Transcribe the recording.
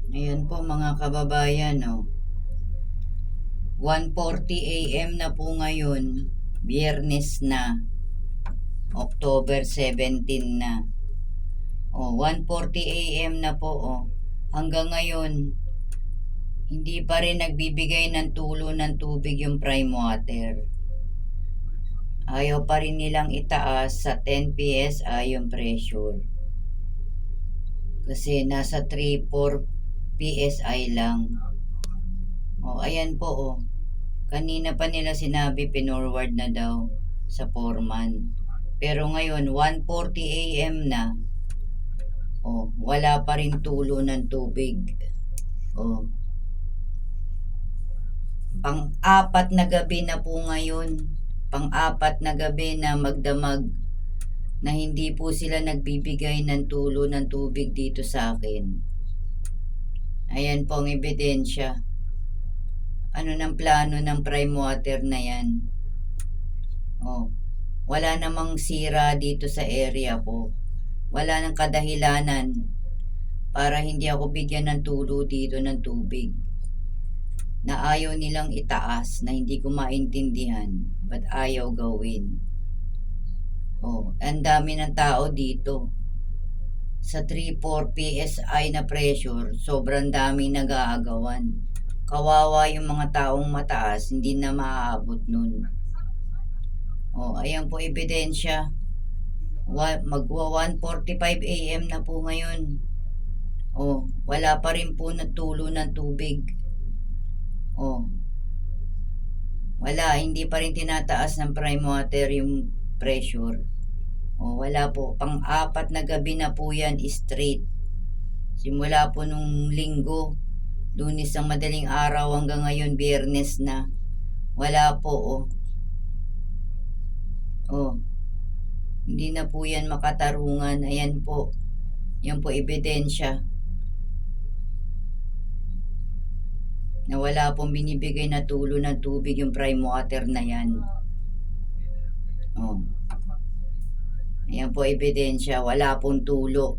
Ayan po mga kababayan, 1:40 AM na po ngayon, Biyernes na, October 17 na. 1:40 AM na po, hanggang ngayon, hindi pa rin nagbibigay ng tulo ng tubig yung prime water. Ayaw pa rin nilang itaas sa 10 PSI yung pressure. Kasi nasa 3-4 PSI lang. Ayan po, kanina pa nila sinabi pinorward na daw sa foreman. Pero ngayon, 1:40 AM na, wala pa rin tulo ng tubig. Pang-apat na gabi na po ngayon. Pang-apat na gabi na magdamag na hindi po sila nagbibigay ng tulo ng tubig dito sa akin. Ayan po ang ebidensya. Ano ng plano ng prime water na yan? Wala namang sira dito sa area ko. Wala nang kadahilanan para hindi ako bigyan ng tulo dito ng tubig. Na ayaw nilang itaas, na hindi ko maintindihan. Ba't ayaw gawin? Ang dami ng tao dito. Sa 3-4 PSI na pressure, sobrang daming nag-aagawan. Kawawa yung mga taong mataas, hindi na maaabot nun. Ayan po ebidensya. Magwa 1:45 AM na po ngayon. Wala pa rin po natulo ng tubig. Wala, hindi pa rin tinataas ng prime water yung pressure. Wala po. Pang-apat na gabi na po yan straight. Simula po nung linggo, Lunes ang madaling araw hanggang ngayon, Biyernes na. Wala po, Hindi na po yan makatarungan. Ayan po. Yan po ebidensya. Na wala pong binibigay na tulo ng tubig yung prime water na yan. Ayan po ebidensya. Wala pong tulo.